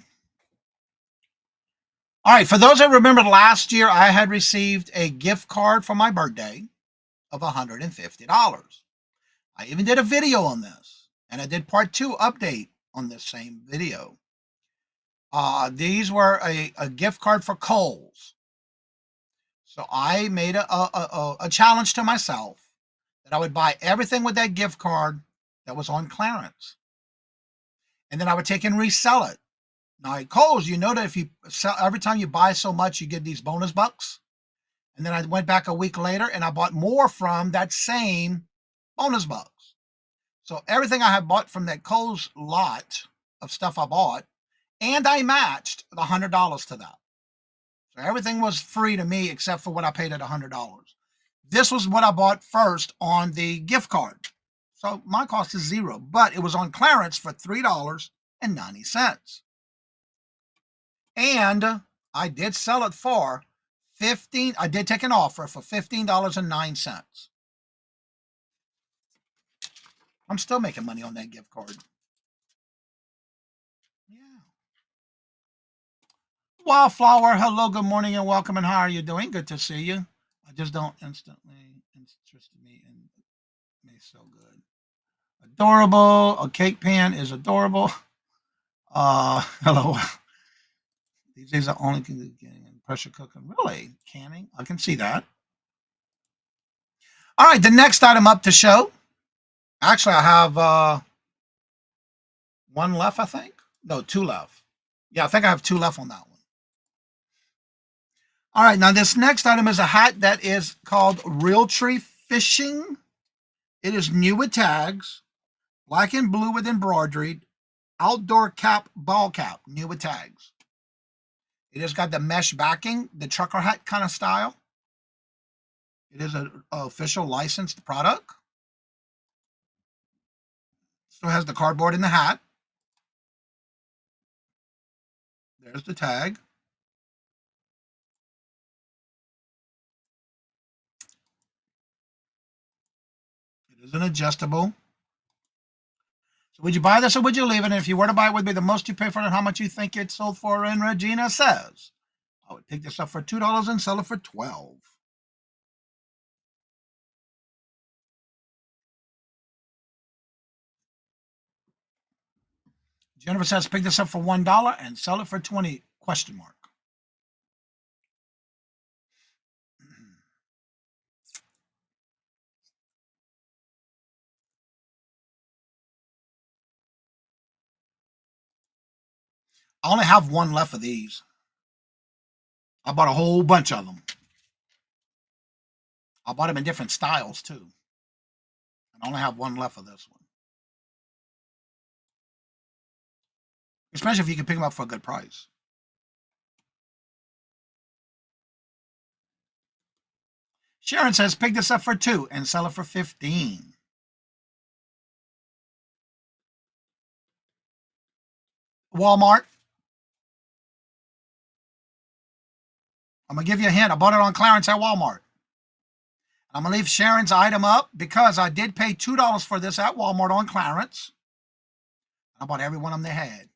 All right, for those that remember last year, I had received a gift card for my birthday of $150. I even did a video on this, and I did part 2 update on this same video. These were a gift card for Kohl's. So I made a challenge to myself that I would buy everything with that gift card that was on clearance. And then I would take and resell it. Now at Kohl's, you know that if you sell, every time you buy so much, you get these bonus bucks. And then I went back a week later and I bought more from that same bonus bucks. So everything I had bought from that Kohl's lot of stuff I bought, and I matched the $100 to that. So everything was free to me except for what I paid at $100. This was what I bought first on the gift card. So my cost is $0, but it was on clearance for $3.90. And I did sell it for $15. I did take an offer for $15.09. I'm still making money on that gift card. Yeah. Wildflower, hello, good morning, and welcome. And how are you doing? Good to see you. I just don't instantly interest me in me so good. Adorable. A cake pan is adorable. Hello. These days are only getting in pressure cooking. Really? Canning? I can see that. All right, the next item up to show. Actually, I have one left, I think. No, 2 left. Yeah, I think I have 2 left on that one. All right, now this next item is a hat that is called Realtree Fishing. It is new with tags, black and blue with embroidered, outdoor cap, ball cap, new with tags. It has got the mesh backing, the trucker hat kind of style. It is an official licensed product. So it has the cardboard in the hat. There's the tag. It is an adjustable. So would you buy this or would you leave it? And if you were to buy it, would be the most you pay for it and how much you think it sold for? And Regina says, I would pick this up for $2 and sell it for $12. Jennifer says, pick this up for $1 and sell it for $20, question mark. I only have one left of these. I bought a whole bunch of them. I bought them in different styles too. And I only have one left of this one. Especially if you can pick them up for a good price. Sharon says, pick this up for $2 and sell it for $15. Walmart. I'm going to give you a hint. I bought it on clearance at Walmart. I'm going to leave Sharon's item up because I did pay $2 for this at Walmart on clearance. I bought every one of them they had.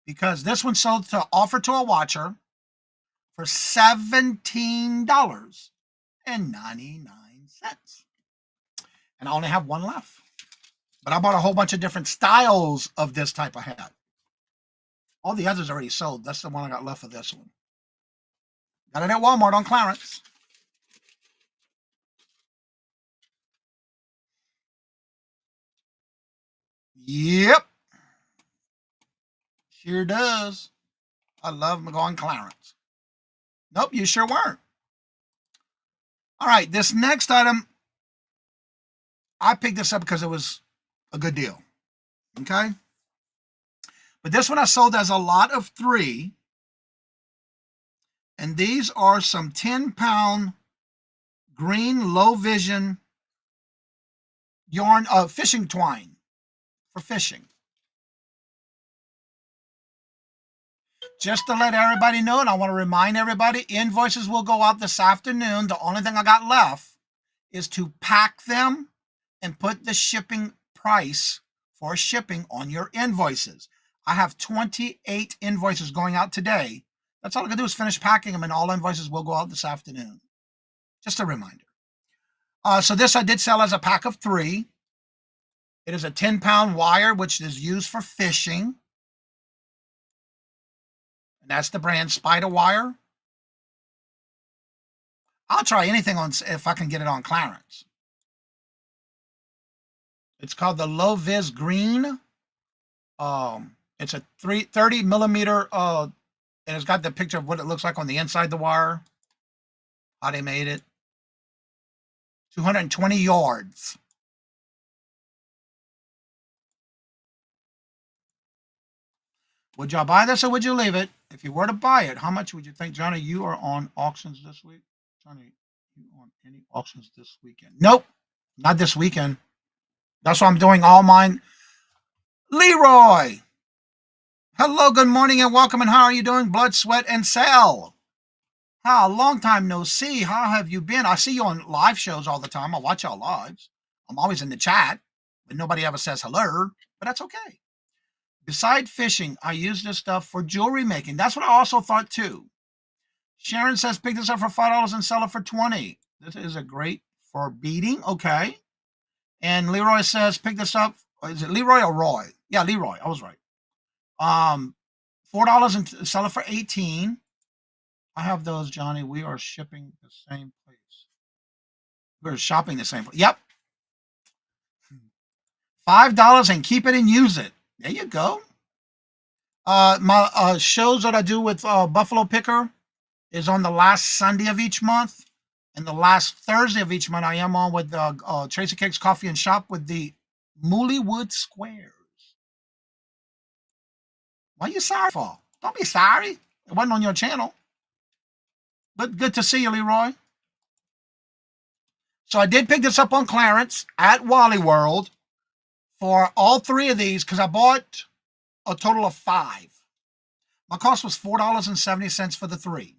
Because this one sold to offer to a watcher for $17.99. And I only have one left. But I bought a whole bunch of different styles of this type of hat. All the others already sold. That's the one I got left of this one. Got it at Walmart on clearance. Yep. Sure does. I love them going clearance. Nope, you sure weren't. All right, this next item, I picked this up because it was a good deal. Okay? But this one I sold as a lot of 3. And these are some 10-pound green low vision yarn fishing twine for fishing. Just to let everybody know, and I want to remind everybody, invoices will go out this afternoon. The only thing I got left is to pack them and put the shipping price for shipping on your invoices. I have 28 invoices going out today. That's all I can do is finish packing them, and all invoices will go out this afternoon. Just a reminder. So this I did sell as a pack of 3. It is a 10-pound wire, which is used for fishing. And that's the brand Spider Wire. I'll try anything on if I can get it on clearance. It's called the Low Vis Green. It's a 30 millimeter, and it's got the picture of what it looks like on the inside of the wire. How they made it. 220 yards. Would y'all buy this or would you leave it? If you were to buy it, how much would you think? Johnny, you are on auctions this week? Johnny, you on any auctions this weekend? Nope, not this weekend. That's why I'm doing all mine. Leroy. Hello, good morning and welcome. And how are you doing? Blood, sweat, and sell. How long time no see. How have you been? I see you on live shows all the time. I watch y'all lives. I'm always in the chat, but nobody ever says hello, but that's okay. Beside fishing, I use this stuff for jewelry making. That's what I also thought too. Sharon says, pick this up for $5 and sell it for $20. This is a great for beading. Okay. And Leroy says, pick this up. Is it Leroy or Roy? Yeah, Leroy. I was right. $4 and sell it for $18. I have those, Johnny. We are shipping the same place. We're shopping the same place. Yep. $5 and keep it and use it. There you go. My shows that I do with Buffalo Picker is on the last Sunday of each month. And the last Thursday of each month, I am on with Tracy Cakes Coffee and Shop with the Mullywood Squares. What are you sorry for? Don't be sorry. It wasn't on your channel. But good to see you, Leroy. So I did pick this up on clearance at Wally World for all 3 of these because I bought a total of 5. My cost was $4.70 for the 3.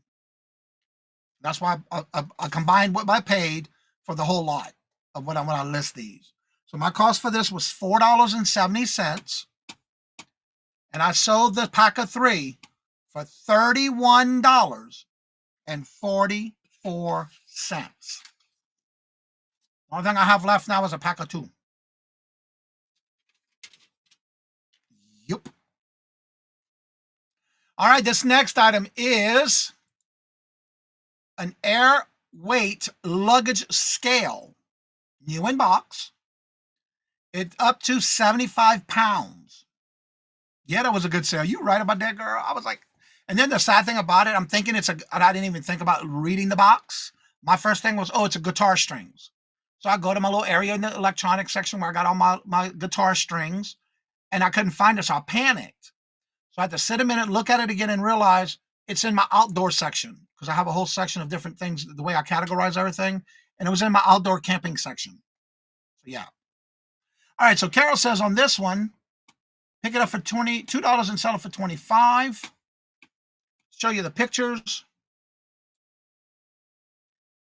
That's why I combined what I paid for the whole lot of when I list these. So my cost for this was $4.70, and I sold the pack of 3 for $31.44. The only thing I have left now is a pack of 2. Yep. All right, this next item is an air weight luggage scale, new in box. It's up to 75 pounds. Yeah, that was a good sale. You right about that, girl. I was like, and then the sad thing about it, I'm thinking I didn't even think about reading the box. My first thing was, oh, it's a guitar strings. So I go to my little area in the electronics section where I got all my guitar strings, and I couldn't find it, so I panicked. So I had to sit a minute, look at it again, and realize it's in my outdoor section, because I have a whole section of different things, the way I categorize everything, and it was in my outdoor camping section. So yeah. All right, so Carol says on this one, pick it up for $22 and sell it for $25. Show you the pictures.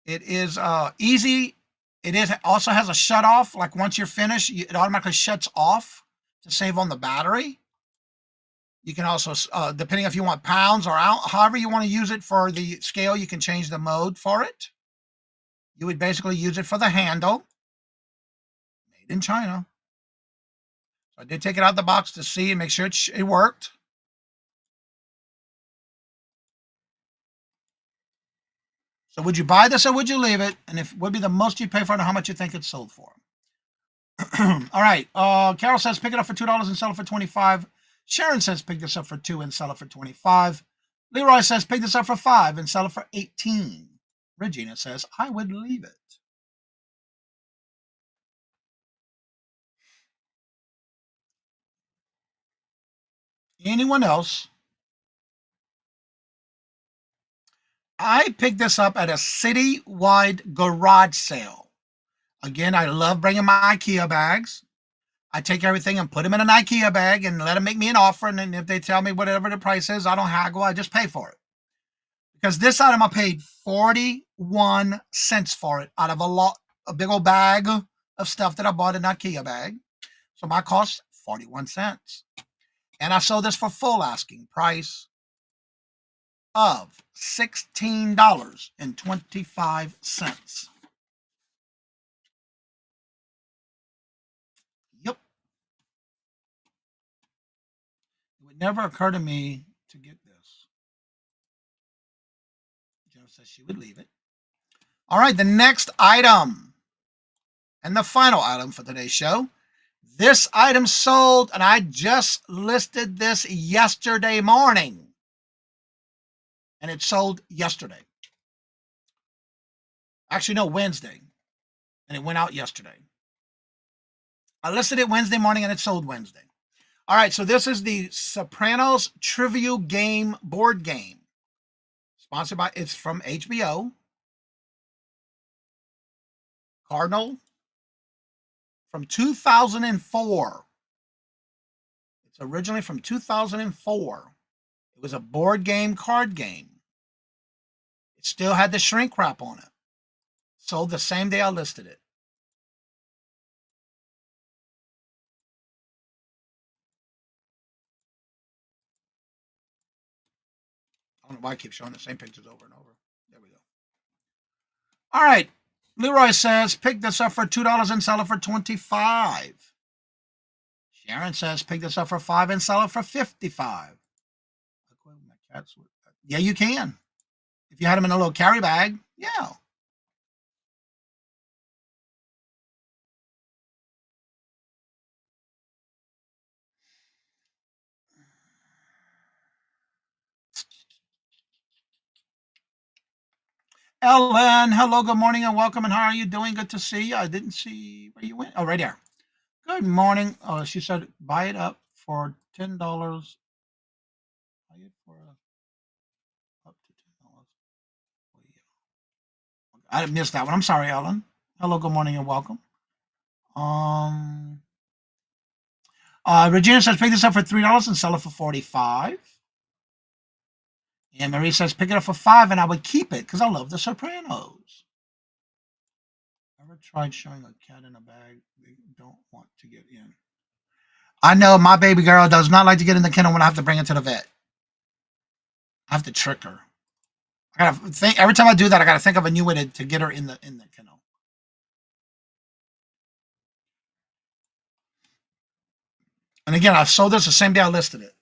It is easy. It also has a shut off. Like once you're finished, it automatically shuts off to save on the battery. You can also, depending if you want pounds or however you want to use it for the scale, you can change the mode for it. You would basically use it for the handle. Made in China. So I did take it out of the box to see and make sure it worked. So would you buy this or would you leave it? And if would be the most you'd pay for it, and how much you think it's sold for? All right. Carol says pick it up for $2 and sell it for $25. Sharon says pick this up for $2 and sell it for $25. Leroy says pick this up for $5 and sell it for $18. Regina says I would leave it. Anyone else? I picked this up at a citywide garage sale. Again, I love bringing my IKEA bags. I take everything and put them in an IKEA bag and let them make me an offer. And then if they tell me whatever the price is, I don't haggle. I just pay for it. Because this item I paid 41 cents for it out of a big old bag of stuff that I bought in an IKEA bag. So my cost 41 cents. And I sold this for full asking price of $16.25. Yep. It would never occur to me to get this. Joe says she would leave it. All right, the next item and the final item for today's show. This item sold, and I just listed this yesterday morning. And it sold yesterday. Actually, no, Wednesday. And it went out yesterday. I listed it Wednesday morning and it sold Wednesday. All right, so this is the Sopranos Trivia Game board game. Sponsored by, it's from HBO. Cardinal. From 2004. It's originally from 2004. It was a board game, card game. It still had the shrink wrap on it. Sold the same day I listed it. I don't know why I keep showing the same pictures over and over. There we go. All right. Leroy says, pick this up for $2 and sell it for $25. Sharon says, pick this up for $5 and sell it for $55. Yeah, you can. If you had them in a little carry bag, yeah. Ellen, hello, good morning and welcome. And how are you doing? Good to see you. I didn't see where you went. Oh, right there. Good morning. Oh, she said, buy it up for $10. Buy it for up to $10. Oh, yeah. I missed that one. I'm sorry, Ellen. Hello, good morning and welcome. Regina says, pick this up for $3 and sell it for $45. And Marie says, pick it up for $5 and I would keep it because I love The Sopranos. Ever tried showing a cat in a bag they don't want to get in? I know my baby girl does not like to get in the kennel when I have to bring it to the vet. I have to trick her. I gotta think every time I do that. I gotta think of a new way to get her in the kennel. And again, I sold this the same day I listed it.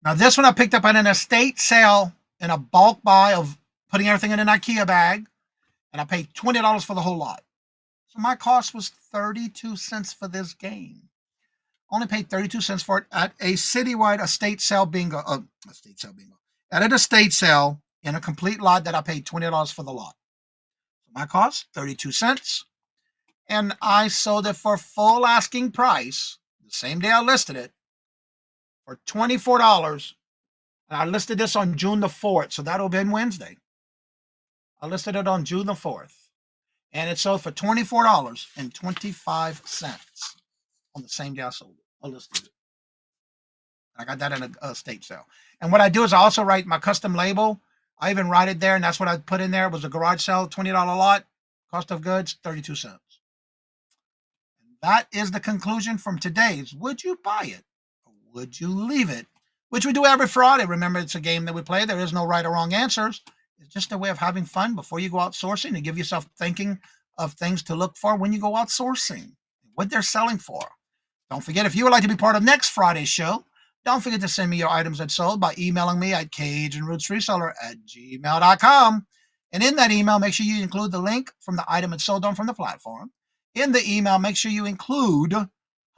Now this one I picked up at an estate sale in a bulk buy of putting everything in an IKEA bag, and I paid $20 for the whole lot. So my cost was 32 cents for this game. Only paid 32 cents for it at a citywide estate sale bingo. At an estate sale in a complete lot that I paid $20 for the lot. So my cost, 32 cents. And I sold it for full asking price the same day I listed it for $24. And I listed this on June the 4th. So that'll have been Wednesday. I listed it on June the 4th. And it sold for $24.25 on the same day I sold it. I listed it. I got that in a estate sale. And what I do is I also write my custom label. I even write it there, and that's what I put in there. It was a garage sale, $20 lot, cost of goods, 32 cents. And that is the conclusion from today's Would You Buy It or Would You Leave It? Which we do every Friday. Remember, it's a game that we play. There is no right or wrong answers. It's just a way of having fun before you go outsourcing and give yourself thinking of things to look for when you go outsourcing, what they're selling for. Don't forget, if you would like to be part of next Friday's show, don't forget to send me your items that sold by emailing me at CajunRootsReseller@gmail.com. And in that email, make sure you include the link from the item it sold on from the platform. In the email, make sure you include how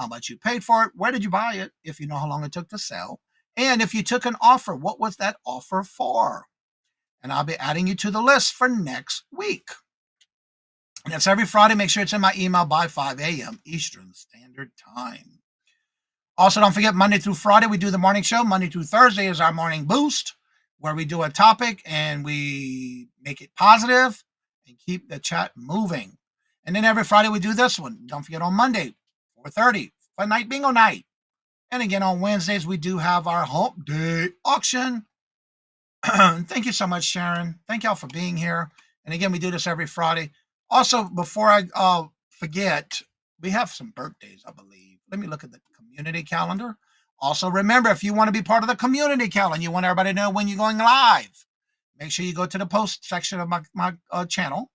much you paid for it, where did you buy it, if you know how long it took to sell, and if you took an offer, what was that offer for? And I'll be adding you to the list for next week. And that's every Friday. Make sure it's in my email by 5 a.m. Eastern Standard Time. Also, don't forget, Monday through Friday, we do the morning show. Monday through Thursday is our morning boost, where we do a topic and we make it positive and keep the chat moving. And then every Friday, we do this one. Don't forget, on Monday, 4:30, Fun Night Bingo Night. And again, on Wednesdays, we do have our Hump Day auction. Thank you so much, Sharon. Thank y'all for being here. And again, we do this every Friday. Also, before I forget, we have some birthdays, I believe. Let me look at the community calendar. Also, remember, if you want to be part of the community calendar, you want everybody to know when you're going live, make sure you go to the post section of my channel.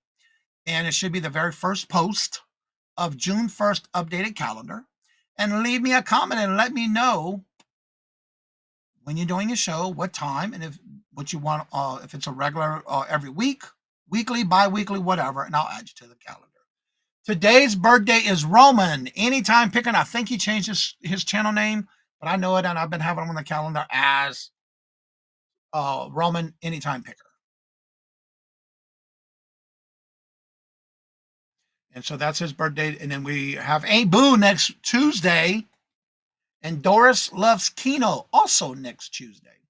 And it should be the very first post of June 1st updated calendar. And leave me a comment and let me know when you're doing a show, what time, and if what you want, if it's a regular every week, weekly, bi-weekly, whatever, and I'll add you to the calendar. Today's birthday is Roman Anytime Picker. I think he changed his channel name, but I know it, and I've been having him on the calendar as Roman Anytime Picker. And so that's his birthday. And then we have Ain't Boo next Tuesday. And Doris Loves Kino also next Tuesday.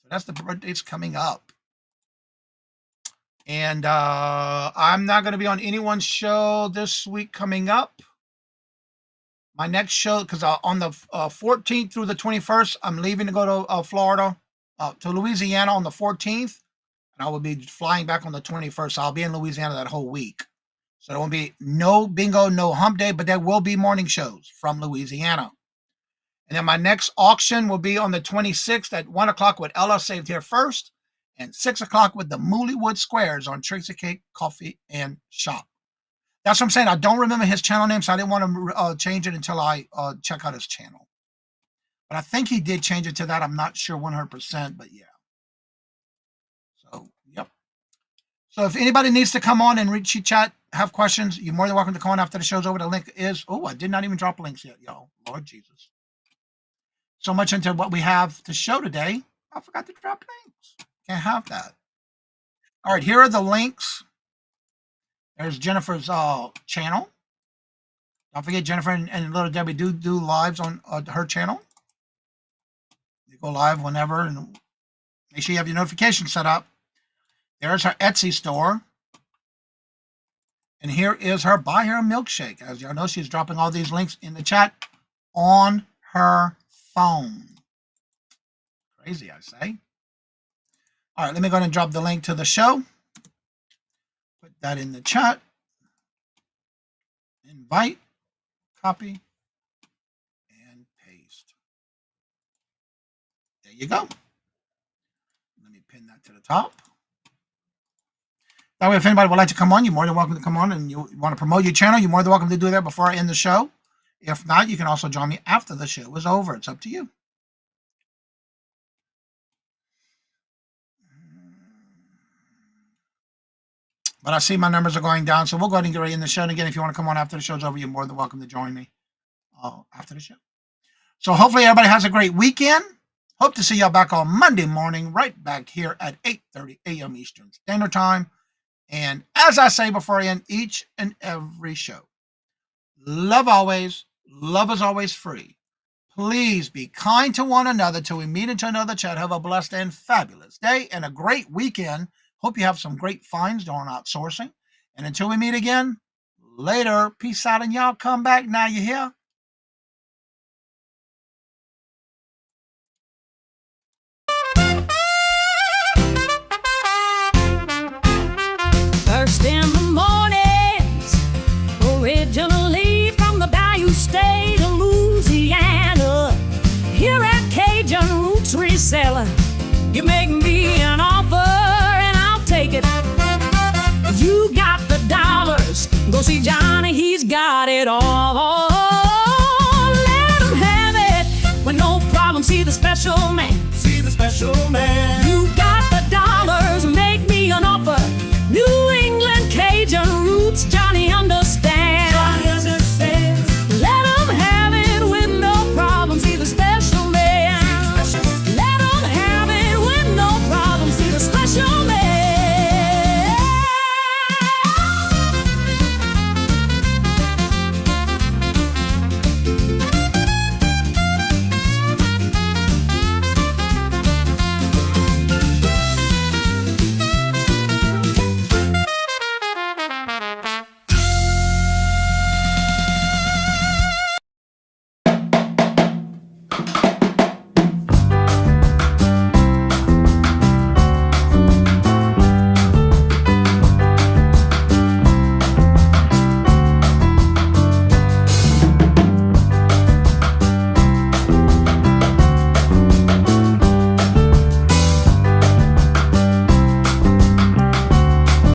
So that's the birthdays coming up. And I'm not going to be on anyone's show this week coming up. My next show, because on the 14th through the 21st, I'm leaving to go to Florida, to Louisiana on the 14th. And I will be flying back on the 21st. So I'll be in Louisiana that whole week. So there won't be no bingo, no hump day, but there will be morning shows from Louisiana. And then my next auction will be on the 26th at 1 o'clock with Ella Saved Here First and 6 o'clock with the Mooleywood Squares on Trixie Cake Coffee and Shop. That's what I'm saying. I don't remember his channel name, so I didn't want to change it until I check out his channel. But I think he did change it to that. I'm not sure 100%, but yeah. So, yep. So if anybody needs to come on and read chat, have questions, you're more than welcome to call on after the show's over. The link is, I did not even drop links yet, y'all. Lord Jesus. So much into what we have to show today. I forgot to drop links. Can't have that. All right, here are the links. There's Jennifer's channel. Don't forget, Jennifer and Little Debbie do lives on her channel. You go live whenever, and make sure you have your notifications set up. There's her Etsy store. And here is her Buy Her a Milkshake. As y'all know, she's dropping all these links in the chat on her phone. Crazy, I say. All right, let me go ahead and drop the link to the show. Put that in the chat. Invite, copy, and paste. There you go. Let me pin that to the top. That way, if anybody would like to come on, you're more than welcome to come on, and you want to promote your channel, you're more than welcome to do that before I end the show. If not, you can also join me after the show is over. It's up to you. But I see my numbers are going down, so we'll go ahead and get right in the show. And again, if you want to come on after the show's over, you're more than welcome to join me after the show. So hopefully everybody has a great weekend. Hope to see y'all back on Monday morning, right back here at 8:30 a.m. Eastern Standard Time. And as I say before I end each and every show, love always, love is always free. Please be kind to one another till we meet into another chat. Have a blessed and fabulous day and a great weekend. Hope you have some great finds during outsourcing. And until we meet again, later. Peace out, and y'all come back now. You hear? First in the mornings, originally from the Bayou State of Louisiana. Here at Cajun Roots Reseller, you make me an offer and I'll take it. You got the dollars, go see Johnny, he's got it all.